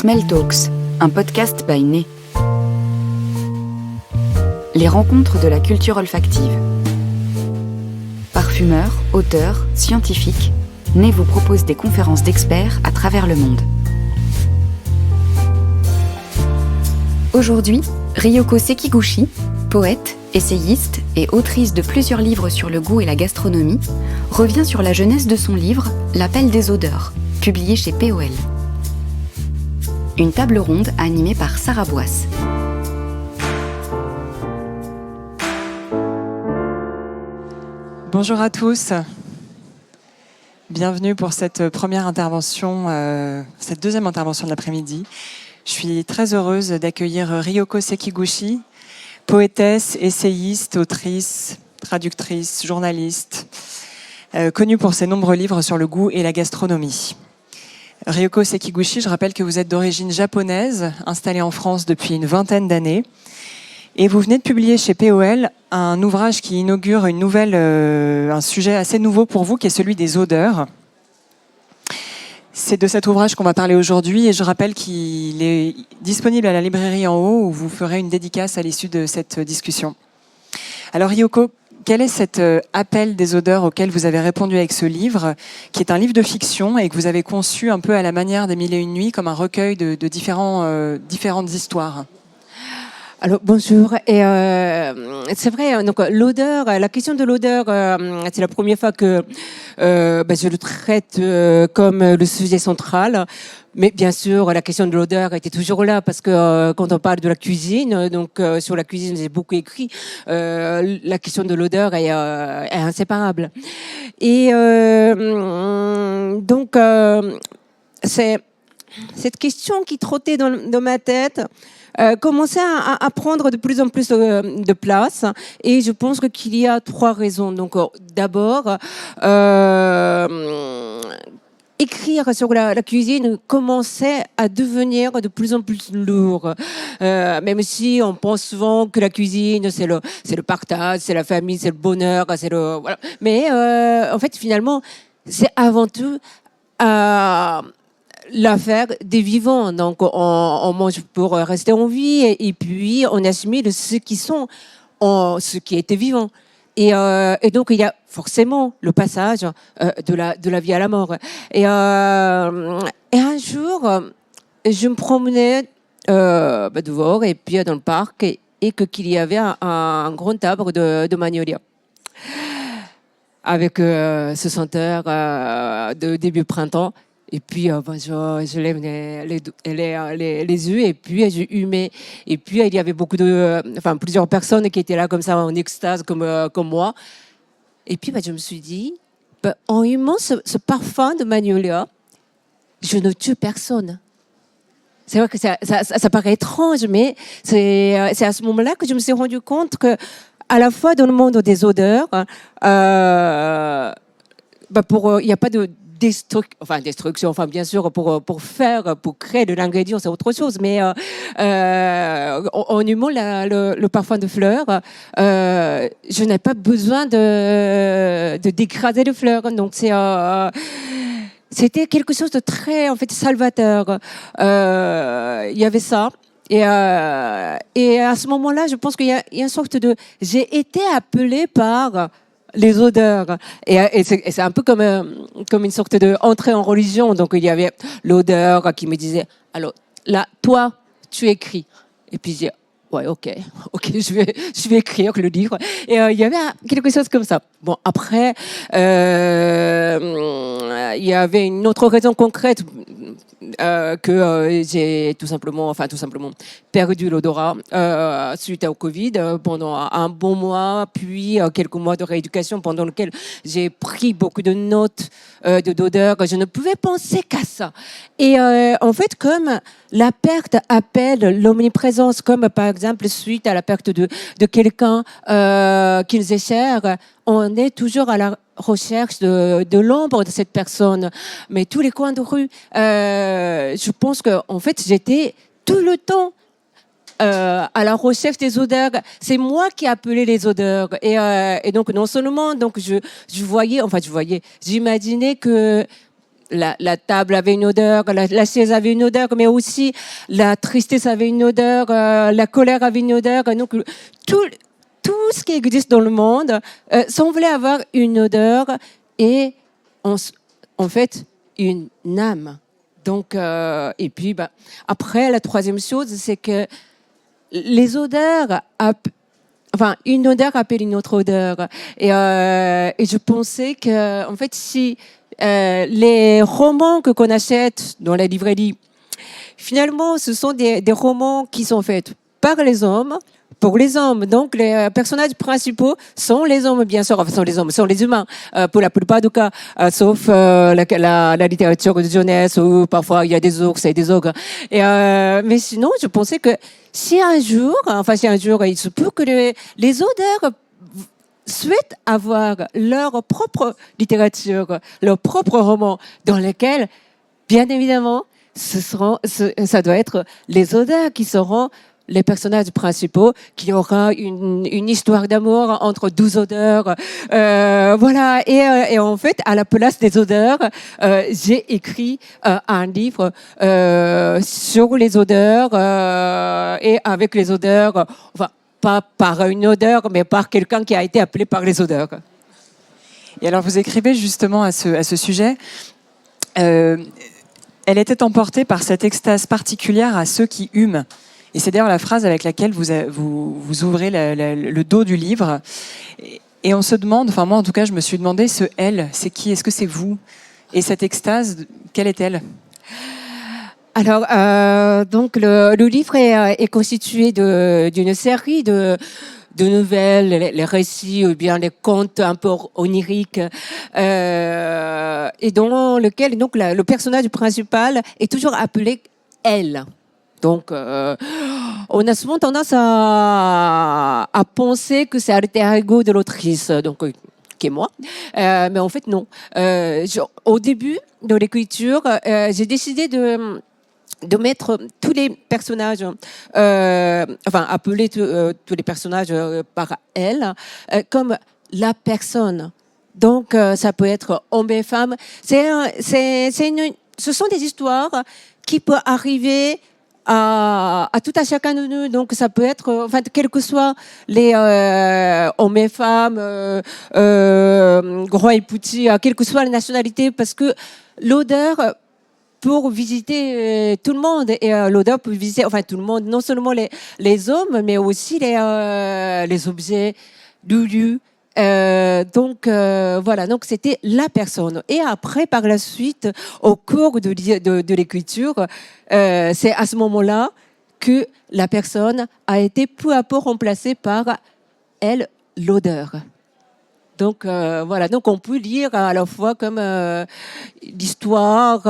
Smell Talks, un podcast by Né. Les rencontres de la culture olfactive. Parfumeurs, auteurs, scientifiques, Né vous propose des conférences d'experts à travers le monde. Aujourd'hui, Ryoko Sekiguchi, poète, essayiste et autrice de plusieurs livres sur le goût et la gastronomie, revient sur la jeunesse de son livre « L'appel des odeurs », publié chez POL. Une table ronde animée par Sarah Boisse. Bonjour à tous. Bienvenue pour cette première intervention, cette deuxième intervention de l'après-midi. Je suis très heureuse d'accueillir Ryoko Sekiguchi, poétesse, essayiste, autrice, traductrice, journaliste, connue pour ses nombreux livres sur le goût et la gastronomie. Ryoko Sekiguchi, je rappelle que vous êtes d'origine japonaise, installée en France depuis une vingtaine d'années. Et vous venez de publier chez POL un ouvrage qui inaugure un sujet assez nouveau pour vous, qui est celui des odeurs. C'est de cet ouvrage qu'on va parler aujourd'hui, et je rappelle qu'il est disponible à la librairie en haut, où vous ferez une dédicace à l'issue de cette discussion. Alors Ryoko, quel est cet appel des odeurs auquel vous avez répondu avec ce livre, qui est un livre de fiction et que vous avez conçu un peu à la manière des Mille et une nuits, comme un recueil de différentes histoires? Alors bonjour, et c'est vrai, donc l'odeur, la question de l'odeur, c'est la première fois que je le traite comme le sujet central. Mais bien sûr, la question de l'odeur était toujours là, parce que quand on parle de la cuisine, donc sur la cuisine, j'ai beaucoup écrit, la question de l'odeur est inséparable. Et donc c'est cette question qui trottait dans ma tête. Commençait à prendre de plus en plus de place, et je pense qu'il y a trois raisons. Donc d'abord, écrire sur la cuisine commençait à devenir de plus en plus lourd, même si on pense souvent que la cuisine c'est le partage, c'est la famille, c'est le bonheur, voilà. Mais en fait finalement c'est avant tout l'affaire des vivants. Donc on mange pour rester en vie, et puis on assimile ce qui était vivant. Et donc il y a forcément le passage de la vie à la mort. Et un jour, je me promenais dehors, et puis dans le parc, et qu'il y avait un grand arbre de magnolia, avec ce senteur de début printemps. Et puis, je lève les yeux, et puis je humais. Et puis, il y avait plusieurs personnes qui étaient là comme ça, en extase, comme moi. Et puis, je me suis dit, en humant ce parfum de magnolia, je ne tue personne. C'est vrai que ça paraît étrange, mais c'est à ce moment-là que je me suis rendu compte que, à la fois dans le monde des odeurs, il n'y a pas de destruction, bien sûr, pour créer de l'ingrédient, c'est autre chose, mais en humant le parfum de fleurs, je n'ai pas besoin de dégrader les fleurs. Donc c'était quelque chose de très, en fait, salvateur. Il y avait ça. Et à ce moment-là, je pense qu'il y a une sorte de... J'ai été appelée par les odeurs, et c'est un peu comme une sorte de entrée en religion. Donc il y avait l'odeur qui me disait, alors là, toi, tu écris. Et puis j'ai dit, ouais, ok, je vais écrire le livre. Et il y avait quelque chose comme ça. Bon, après, il y avait une autre raison concrète, que j'ai tout simplement perdu l'odorat suite au Covid pendant un bon mois, puis quelques mois de rééducation pendant lequel j'ai pris beaucoup de notes d'odeurs. Je ne pouvais penser qu'à ça. Et en fait, comme la perte appelle l'omniprésence, comme par exemple suite à la perte de quelqu'un qui nous est cher, on est toujours à la recherche de l'ombre de cette personne. Mais tous les coins de rue, je pense que en fait j'étais tout le temps à la recherche des odeurs. C'est moi qui appelais les odeurs, et donc non seulement donc j'imaginais que la table avait une odeur, la chaise avait une odeur, mais aussi la tristesse avait une odeur, la colère avait une odeur. Donc tout ce qui existe dans le monde semblait avoir une odeur et en fait une âme. Donc, et puis après, la troisième chose, c'est que les odeurs, une odeur appelle une autre odeur. Et je pensais que, en fait, si les romans qu'on achète dans la librairie, finalement, ce sont des romans qui sont faits par les hommes, pour les hommes. Donc, les personnages principaux sont les hommes, bien sûr. Enfin, sont les humains, pour la plupart du cas, sauf la littérature de jeunesse où parfois il y a des ours et des ogres. Mais sinon, je pensais que si un jour, il se peut que les auteurs souhaitent avoir leur propre littérature, leur propre roman, dans lequel, bien évidemment, ça doit être les auteurs qui seront les personnages principaux, qui aura une histoire d'amour entre 12 odeurs. Voilà. Et en fait, à la place des odeurs, j'ai écrit un livre sur les odeurs et avec les odeurs, enfin, pas par une odeur, mais par quelqu'un qui a été appelé par les odeurs. Et alors, vous écrivez justement à ce sujet, elle était emportée par cette extase particulière à ceux qui hument. Et c'est d'ailleurs la phrase avec laquelle vous ouvrez le dos du livre. Et on se demande, enfin moi en tout cas, je me suis demandé, ce « elle », c'est qui? Est-ce que c'est vous? Et cette extase, quelle est-elle? Alors, donc le livre est constitué d'une série de nouvelles, les récits ou bien les contes un peu oniriques, et dans lequel donc le personnage principal est toujours appelé « elle ». Donc, on a souvent tendance à penser que c'est l'alter ego de l'autrice, donc qui est moi. Mais en fait, non. Au début de l'écriture, j'ai décidé de mettre tous les personnages, appeler tous les personnages par elle, comme la personne. Donc, ça peut être homme et femme. Ce sont des histoires qui peuvent arriver à tout à chacun de nous. Donc, ça peut être, quels que soient les hommes et femmes, grands et petits, quelle que soit la nationalité, parce que l'odeur pour visiter tout le monde, et l'odeur peut visiter, tout le monde, non seulement les hommes, mais aussi les objets, le lieu. Voilà, donc c'était la personne. Et après, par la suite, au cours de l'écriture, c'est à ce moment-là que la personne a été peu à peu remplacée par elle, l'odeur. Donc voilà, donc on peut lire à la fois comme l'histoire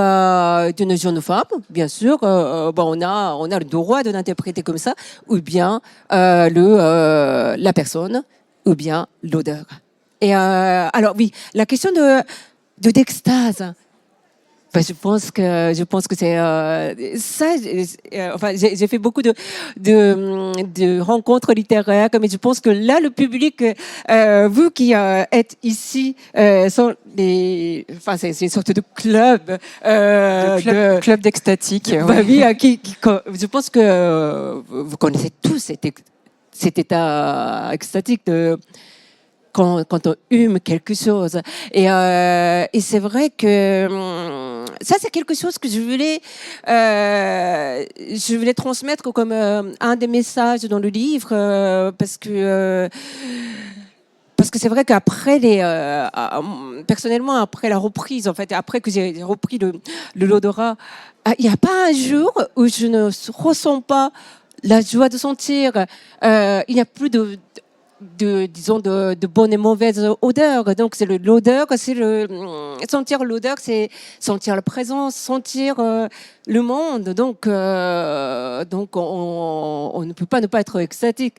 d'une jeune femme, bien sûr, on a le droit de l'interpréter comme ça, ou bien la personne, ou bien l'odeur. Et alors oui, la question d'extase. Je pense que c'est ça. J'ai fait beaucoup de rencontres littéraires, mais je pense que là, le public, vous qui êtes ici, c'est une sorte de club, club d'extatique. Oui, je pense que vous connaissez tous cet état extatique quand on hume quelque chose. Et c'est vrai que ça, c'est quelque chose que je voulais transmettre comme un des messages dans le livre, parce que c'est vrai qu'après personnellement, après la reprise, après que j'ai repris l'odorat, il n'y a pas un jour où je ne ressens pas la joie de sentir. Il n'y a plus de bonnes et mauvaises odeurs. Donc, c'est l'odeur, sentir l'odeur, c'est sentir la présence, sentir le monde. Donc, on ne peut pas ne pas être extatique,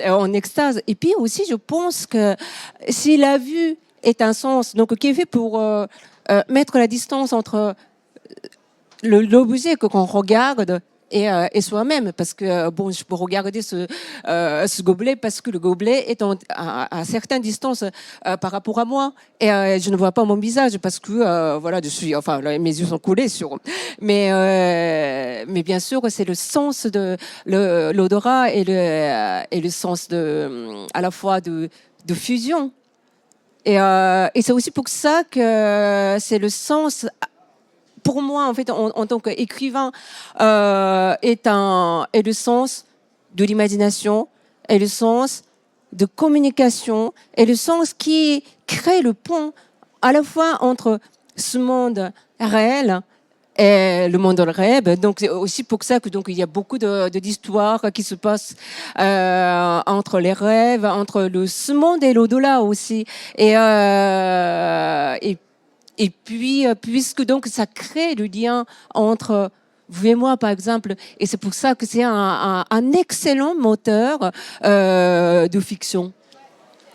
en extase. Et puis aussi, je pense que si la vue est un sens, donc qui est fait pour mettre la distance entre l'objet qu'on regarde et soi-même. Parce que, bon, je peux regarder ce gobelet parce que le gobelet est à certaine distance par rapport à moi. Et je ne vois pas mon visage parce que, voilà, mes yeux sont collés sur. Mais bien sûr, c'est le sens de l'odorat et le sens à la fois de fusion. Et c'est aussi pour ça que c'est le sens, pour moi, en fait, en tant qu'écrivain, est le sens de l'imagination, est le sens de communication, est le sens qui crée le pont à la fois entre ce monde réel et le monde de rêve. Donc c'est aussi pour ça que donc il y a beaucoup d'histoires qui se passent entre les rêves, entre ce monde et l'au-delà aussi. Et puis puisque donc ça crée le lien entre vous et moi, par exemple, et c'est pour ça que c'est un excellent moteur de fiction.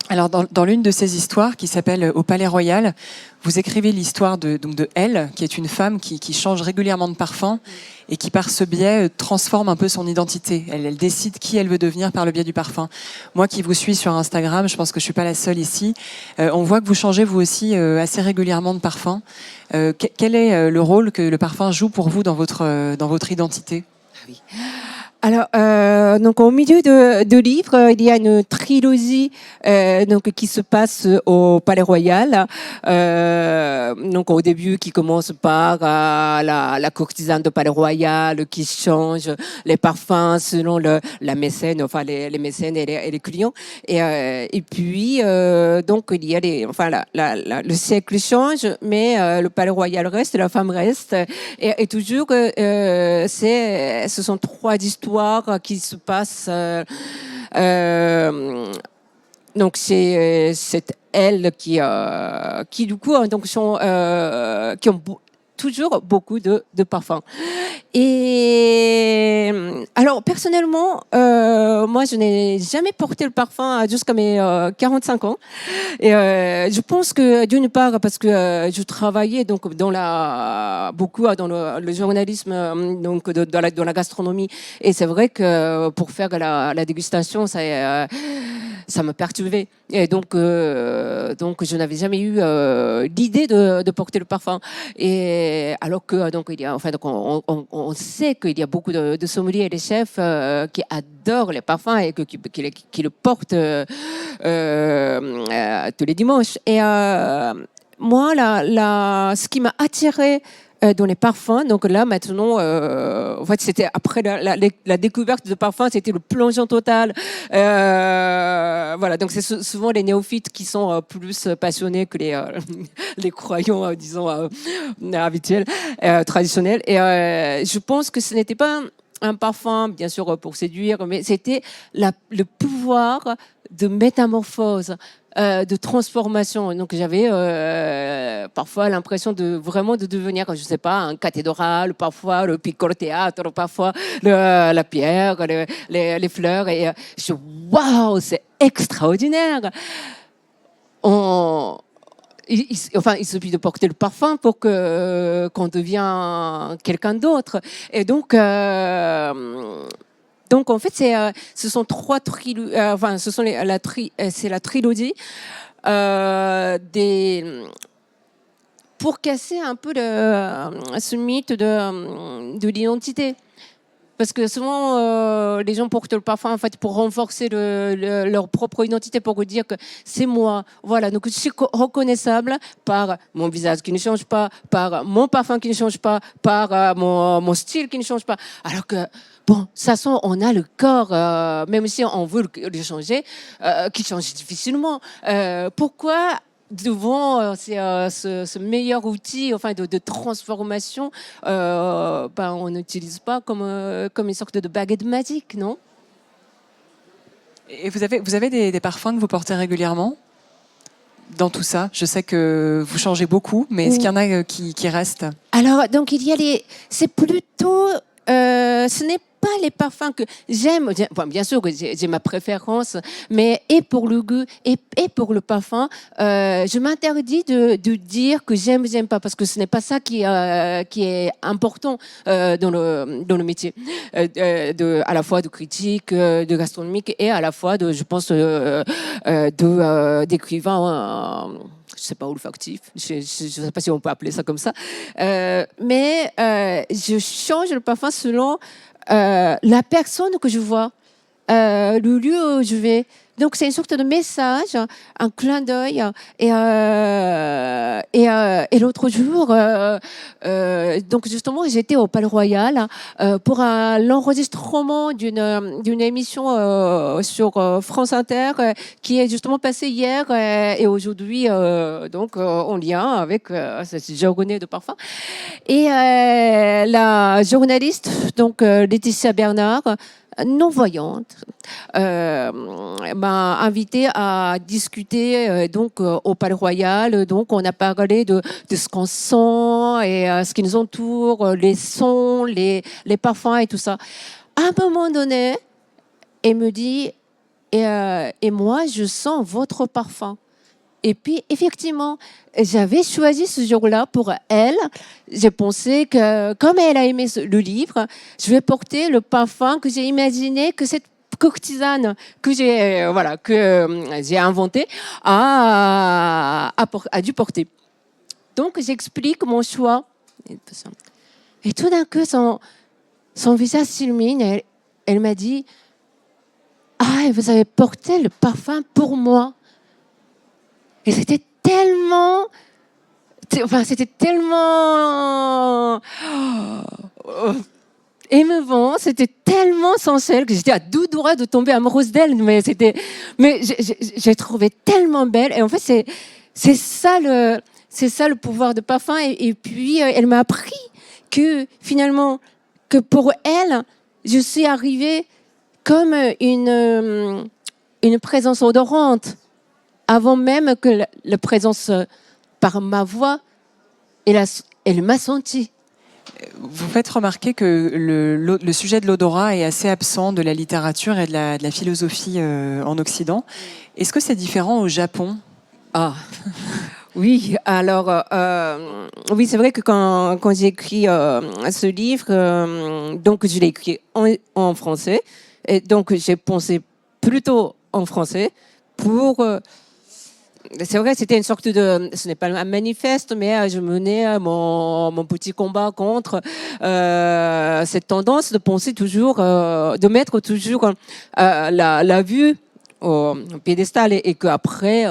Alors, dans l'une de ces histoires qui s'appelle Au Palais Royal, vous écrivez l'histoire de Elle, qui est une femme qui change régulièrement de parfum et qui, par ce biais, transforme un peu son identité. Elle décide qui elle veut devenir par le biais du parfum. Moi qui vous suis sur Instagram, je pense que je suis pas la seule ici, on voit que vous changez vous aussi assez régulièrement de parfum. Quel est le rôle que le parfum joue pour vous dans votre identité ? Oui. Alors, donc au milieu de livre, il y a une trilogie donc qui se passe au Palais Royal. Donc au début, qui commence par la courtisane du Palais Royal qui change les parfums selon la mécène, enfin les mécènes et les clients. Et puis donc il y a le siècle change, mais le Palais Royal reste, la femme reste, et toujours ce sont trois histoires qui se passent. Donc c'est elle qui du coup donc qui ont toujours beaucoup de parfums. Et alors personnellement, moi je n'ai jamais porté le parfum jusqu'à mes 45 ans. Et je pense que d'une part parce que je travaillais donc beaucoup dans le journalisme, donc dans la gastronomie, et c'est vrai que pour faire la dégustation, ça me perturbait. Et donc je n'avais jamais eu l'idée de porter le parfum. Et alors que donc on sait qu'il y a beaucoup de sommeliers et de chefs qui adorent les parfums et qui le portent tous les dimanches. Et moi, ce qui m'a attirée dans les parfums, donc là maintenant, en fait, c'était après la découverte de parfums, c'était le plongeon total. Voilà, donc c'est souvent les néophytes qui sont plus passionnés que les croyants, disons, habituels, traditionnels. Et je pense que ce n'était pas un parfum, bien sûr, pour séduire, mais c'était le pouvoir de métamorphose, de transformation. Donc j'avais parfois l'impression de devenir, je sais pas, un cathédrale, parfois le piccolo théâtre, parfois la pierre, les fleurs. Et je dis waouh, c'est extraordinaire. Il suffit de porter le parfum pour qu'on devient quelqu'un d'autre. Et donc en fait, ce sont trois c'est la trilogie pour casser un peu ce mythe de l'identité. Parce que souvent, les gens portent le parfum en fait pour renforcer leur propre identité, pour dire que c'est moi. Voilà, donc je suis reconnaissable par mon visage qui ne change pas, par mon parfum qui ne change pas, par mon style qui ne change pas. Alors que, bon, de toute façon, on a le corps, même si on veut le changer, qui change difficilement. Pourquoi devant ce meilleur outil de transformation, on n'utilise pas comme une sorte de baguette magique, non? Et vous avez des parfums que vous portez régulièrement dans tout ça? Je sais que vous changez beaucoup, mais est-ce qu'il y en a qui restent? Alors, donc, c'est plutôt... ce n'est pas les parfums que j'aime. Bon, bien sûr que j'ai ma préférence, mais et pour le goût et pour le parfum, je m'interdis de dire que j'aime pas, parce que ce n'est pas ça qui est important dans le métier, à la fois de critique, de gastronomique et à la fois je pense, d'écrivain. Je sais pas, olfactif, je ne sais pas si on peut appeler ça comme ça, mais je change le parfum selon la personne que je vois, le lieu où je vais. Donc c'est une sorte de message, un clin d'œil. Et l'autre jour, donc justement, j'étais au Palais Royal pour l'enregistrement d'une émission sur France Inter qui est justement passée hier et aujourd'hui, donc en lien avec cette journée de parfum. Et la journaliste, donc Laetitia Bernard, non-voyante, m'a invité à discuter donc au Palais Royal. Donc on a parlé de ce qu'on sent et ce qui nous entoure, les sons, les parfums et tout ça. À un moment donné, elle me dit et moi je sens votre parfum. Et puis, effectivement, j'avais choisi ce jour-là pour elle. J'ai pensé que, comme elle a aimé le livre, je vais porter le parfum que j'ai imaginé que cette courtisane que j'ai inventée a dû porter. Donc, j'explique mon choix. Et tout d'un coup, son visage s'illumine. Elle m'a dit « Ah, vous avez porté le parfum pour moi ». Et c'était tellement émouvant, c'était tellement sensuel que j'étais à deux doigts de tomber amoureuse d'elle. Mais j'ai trouvé tellement belle. Et en fait, c'est ça le pouvoir de parfum. Et puis, elle m'a appris que finalement, que pour elle, je suis arrivée comme une présence odorante. Avant même que la présence par ma voix, elle m'a senti. Vous faites remarquer que le sujet de l'odorat est assez absent de la littérature et de la philosophie en Occident. Est-ce que c'est différent au Japon ? Ah, oui. Alors, oui, c'est vrai que quand j'ai écrit ce livre, donc je l'ai écrit en français, et donc j'ai pensé plutôt en français pour c'est vrai, c'était une sorte ce n'est pas un manifeste, mais je menais mon petit combat contre cette tendance de penser toujours, de mettre toujours la vue au piédestal et qu'après,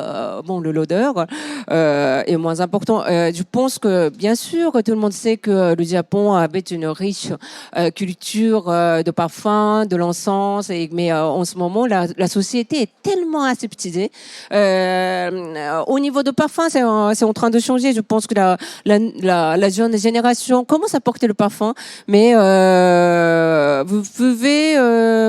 l'odeur est moins important. Je pense que, bien sûr, tout le monde sait que le Japon avait une riche culture de parfums, de l'encens, mais en ce moment, la société est tellement aseptisée. Au niveau de parfum, c'est en train de changer. Je pense que la jeune génération commence à porter le parfum, mais vous pouvez,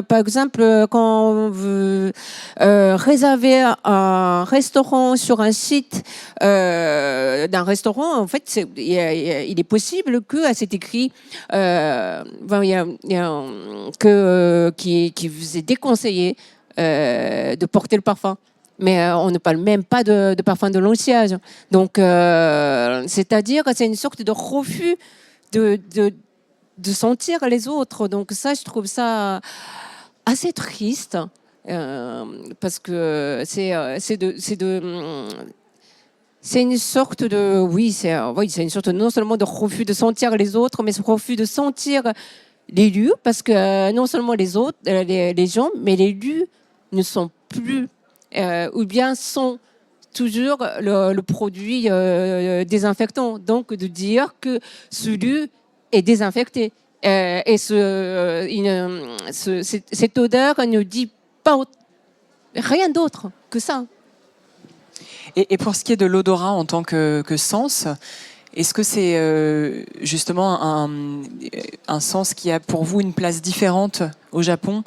par exemple, quand vous réserver un restaurant sur un site d'un restaurant, en fait, il est possible que à cet écrit, qui vous est déconseillé de porter le parfum. Mais on ne parle même pas de parfum de l'anti-âge. Donc, c'est-à-dire que c'est une sorte de refus de sentir les autres. Donc ça, je trouve ça assez triste. Parce que c'est une sorte de c'est une sorte non seulement de refus de sentir les autres, mais ce refus de sentir les lieux, parce que non seulement les autres, les gens, mais les lieux ne sont plus ou bien sont toujours le produit désinfectant. Donc de dire que ce lieu est désinfecté et cette odeur ne dit pas rien d'autre que ça. Et pour ce qui est de l'odorat en tant que sens, est-ce que c'est justement un sens qui a pour vous une place différente au Japon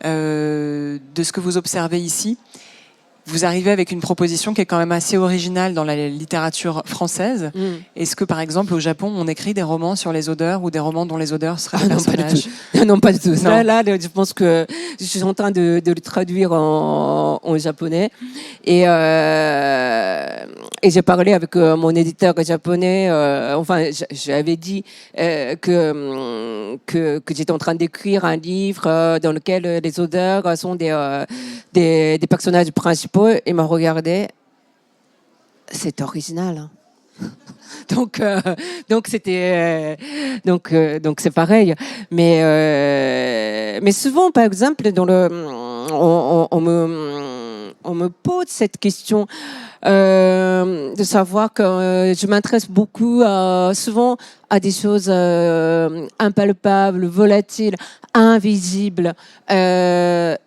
de ce que vous observez ici ? vous arrivez avec une proposition qui est quand même assez originale dans la littérature française. Est-ce que, par exemple, au Japon, on écrit des romans sur les odeurs ou des romans dont les odeurs seraient des personnages? Non, pas du tout. Non. Là, je pense que je suis en train de le traduire en japonais. Et j'ai parlé avec mon éditeur japonais. J'avais dit que j'étais en train d'écrire un livre dans lequel les odeurs sont des personnages principaux. Il m'a regardé. C'est original. Hein. Donc c'est pareil. Mais souvent, par exemple, on me pose cette question de savoir que je m'intéresse beaucoup souvent à des choses impalpables, volatiles, invisibles. Mais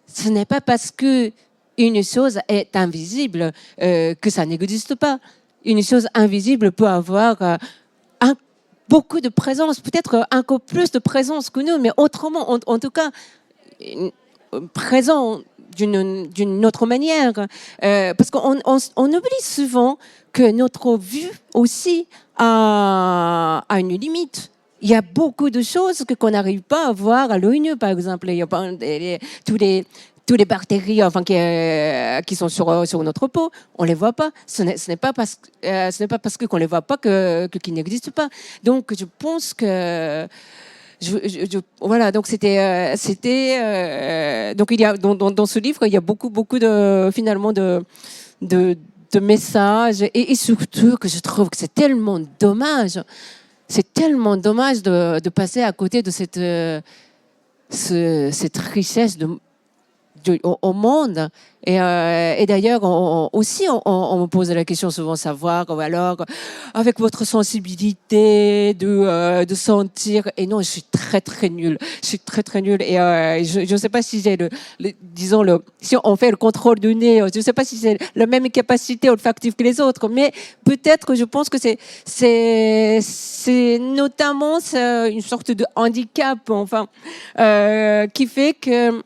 ce n'est pas parce que une chose est invisible que ça n'existe pas. Une chose invisible peut avoir beaucoup de présence, peut-être encore plus de présence que nous, mais autrement, en tout cas, présent d'une autre manière. Parce qu'on oublie souvent que notre vue aussi a une limite. Il y a beaucoup de choses qu'on n'arrive pas à voir à l'œil nu, par exemple. Il y a tous les bactéries qui sont sur notre peau, on les voit pas. Ce n'est pas parce qu'on les voit pas qu'ils n'existent pas. Donc je pense que voilà, donc donc il y a dans ce livre il y a beaucoup de finalement de messages et surtout que je trouve que c'est tellement dommage de passer à côté de cette richesse au monde. Et d'ailleurs, on me pose la question souvent, savoir, alors, avec votre sensibilité de sentir, et non, je suis très, très nulle. Je suis très, très nulle. Et je ne sais pas si j'ai si on fait le contrôle du nez, je ne sais pas si c'est la même capacité olfactive que les autres, mais peut-être que je pense que c'est notamment une sorte de handicap, qui fait que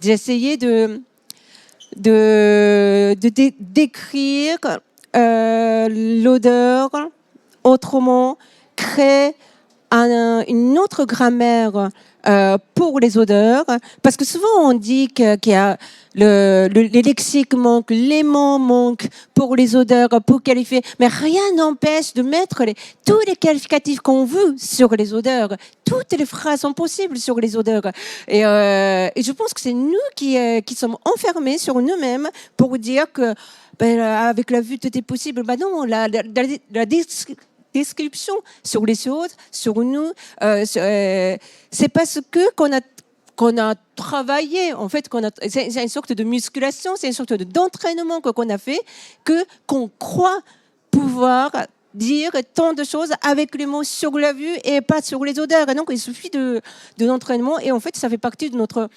j'ai essayé de décrire l'odeur autrement, créer une autre grammaire pour les odeurs, parce que souvent on dit qu'il y a les lexiques manquent, les mots manquent pour les odeurs, pour qualifier, mais rien n'empêche de mettre tous les qualificatifs qu'on veut sur les odeurs. Toutes les phrases sont possibles sur les odeurs. Et je pense que c'est nous qui sommes enfermés sur nous-mêmes pour dire que avec la vue tout est possible. Non, la description sur les choses, sur nous, c'est parce qu'on a travaillé, en fait, c'est une sorte de musculation, c'est une sorte d'entraînement qu'on a fait, qu'on croit pouvoir dire tant de choses avec les mots sur la vue et pas sur les odeurs. Et donc, il suffit de l'entraînement. Et en fait, ça fait partie de notre,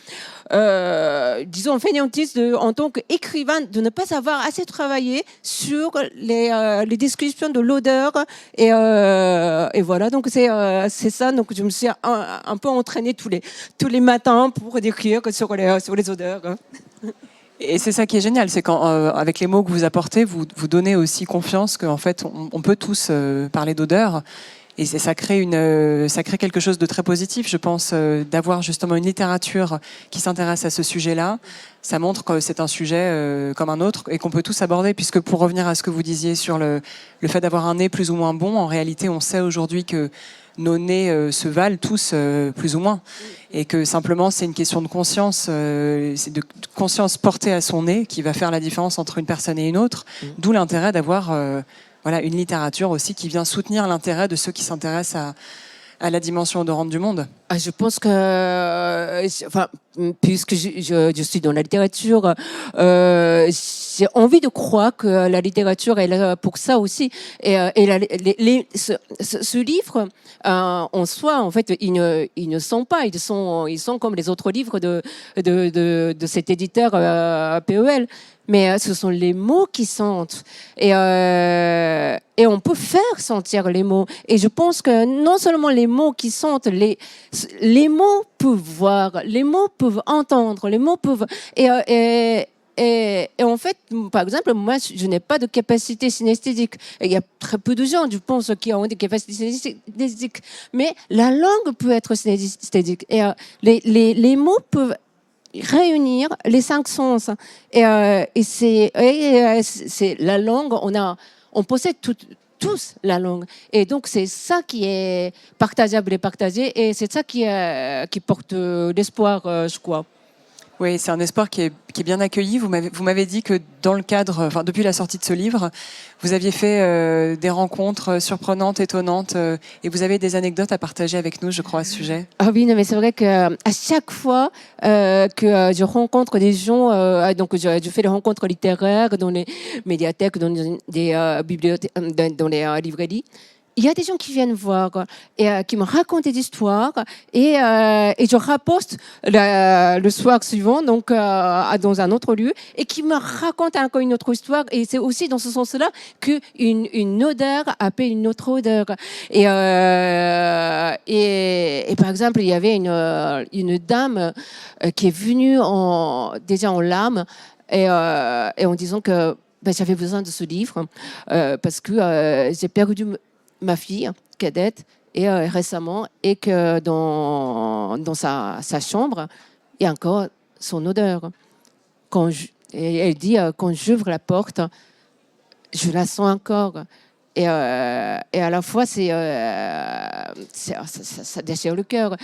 disons, fainéantise en tant qu'écrivain, de ne pas avoir assez travaillé sur les descriptions de l'odeur. Et voilà, donc c'est ça. Donc, je me suis un peu entraînée tous les matins pour décrire sur les odeurs. Et c'est ça qui est génial, c'est qu'avec les mots que vous apportez, vous donnez aussi confiance qu'en fait, on peut tous parler d'odeur. Et ça crée quelque chose de très positif, je pense, d'avoir justement une littérature qui s'intéresse à ce sujet-là. Ça montre que c'est un sujet comme un autre et qu'on peut tous aborder, puisque pour revenir à ce que vous disiez sur le fait d'avoir un nez plus ou moins bon, en réalité, on sait aujourd'hui que nos nez se valent tous plus ou moins, et que simplement c'est une question de conscience, c'est de conscience portée à son nez qui va faire la différence entre une personne et une autre, d'où l'intérêt d'avoir une littérature aussi qui vient soutenir l'intérêt de ceux qui s'intéressent à la dimension odorante du monde. Je pense que, puisque je suis dans la littérature, j'ai envie de croire que la littérature est là pour ça aussi. Et ce livre, en soi, en fait, ils ne sont pas, ils sont comme les autres livres de cet éditeur PEL. Mais ce sont les mots qui sentent. Et on peut faire sentir les mots. Et je pense que non seulement les mots qui sentent, les mots peuvent voir, les mots peuvent entendre, les mots peuvent... Et en fait, par exemple, moi, je n'ai pas de capacité synesthésique. Et il y a très peu de gens, je pense, qui ont des capacités synesthésiques. Mais la langue peut être synesthésique. Et les mots peuvent réunir les 5 sens. Et c'est la langue, on possède tous la langue. Et donc, c'est ça qui est partageable et partagé. Et c'est ça qui porte l'espoir, je crois. Oui, c'est un espoir qui est bien accueilli. Vous m'avez dit que dans le cadre, depuis la sortie de ce livre, vous aviez fait des rencontres surprenantes, étonnantes, et vous avez des anecdotes à partager avec nous, je crois, à ce sujet. Ah oui, non, mais c'est vrai qu'à chaque fois que je rencontre des gens, donc je fais des rencontres littéraires dans les médiathèques, dans des bibliothèques, dans les librairies. Il y a des gens qui viennent voir et qui me racontent des histoires et je rapporte le soir suivant donc dans un autre lieu et qui me racontent encore une autre histoire et c'est aussi dans ce sens-là qu'une odeur appelle une autre odeur et par exemple il y avait une dame qui est venue déjà en larmes et en disant que j'avais besoin de ce livre parce que j'ai perdu ma fille cadette et récemment et que dans sa chambre il y a encore son odeur. Et elle dit quand j'ouvre la porte je la sens encore et à la fois ça déchire le cœur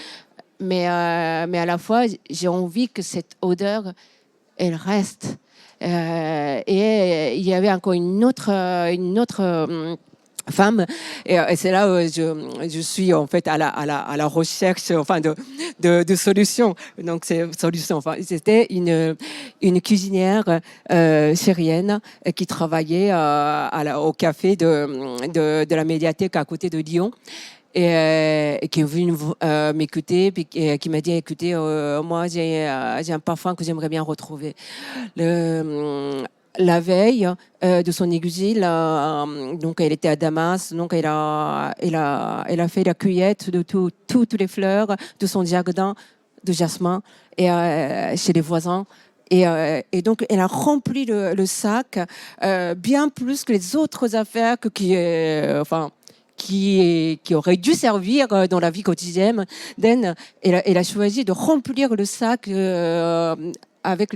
mais à la fois j'ai envie que cette odeur elle reste et il y avait encore une autre femme et c'est là où je suis en fait à la recherche enfin de solutions donc c'est solution enfin c'était une cuisinière syrienne qui travaillait au café de la médiathèque à côté de Lyon et qui est venue m'écouter puis qui m'a dit écoutez moi j'ai un parfum que j'aimerais bien retrouver la veille de son exil, donc elle était à Damas, donc elle a fait la cueillette de toutes les fleurs de son jardin de jasmin et chez les voisins. Et donc elle a rempli le sac bien plus que les autres affaires qui auraient dû servir dans la vie quotidienne. Elle a choisi de remplir le sac avec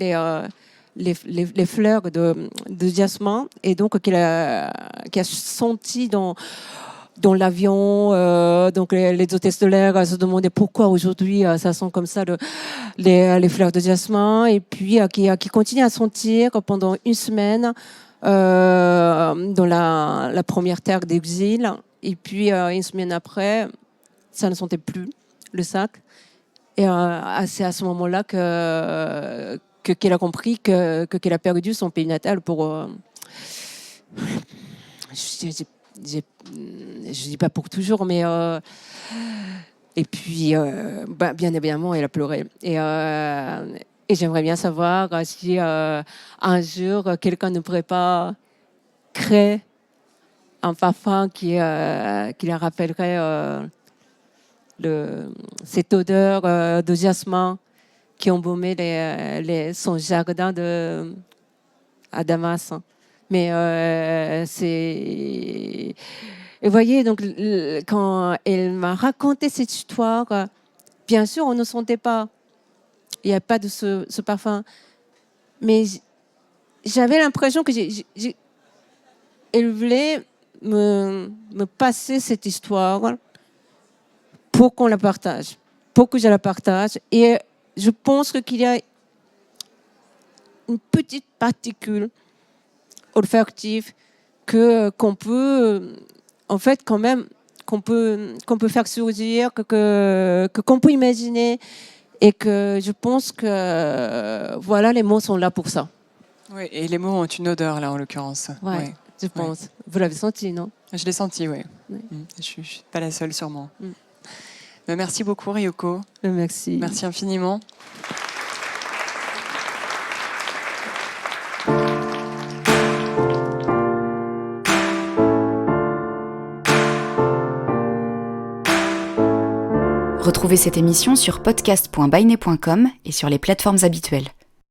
les fleurs de jasmin et donc qui a senti dans l'avion donc les hôtesses de l'air se demandaient pourquoi aujourd'hui ça sent comme ça les fleurs de jasmin et puis qui continue à sentir pendant une semaine dans la première terre d'exil et puis une semaine après ça ne sentait plus le sac et c'est à ce moment-là qu'elle a compris qu'elle a perdu son pays natal pour je dis pas pour toujours mais et puis bien évidemment elle a pleuré et j'aimerais bien savoir si un jour quelqu'un ne pourrait pas créer un parfum qui la rappellerait cette odeur de jasmin qui embaumait son jardin à Damas. Mais c'est... Et vous voyez, donc, quand elle m'a raconté cette histoire, bien sûr, on ne sentait pas. Il n'y a pas de ce parfum. Mais j'avais l'impression que elle voulait me passer cette histoire pour qu'on la partage, pour que je la partage. Et je pense qu'il y a une petite particule olfactive qu'on peut, en fait, quand même, qu'on peut faire surgir, qu'on peut imaginer, et que je pense que voilà, les mots sont là pour ça. Oui, et les mots ont une odeur là en l'occurrence. Ouais, ouais. je pense. Ouais. Vous l'avez senti, non? Je l'ai senti, oui. Ouais. Je suis pas la seule, sûrement. Merci beaucoup, Ryoko. Merci. Merci infiniment. Retrouvez cette émission sur podcast.bainet.com et sur les plateformes habituelles.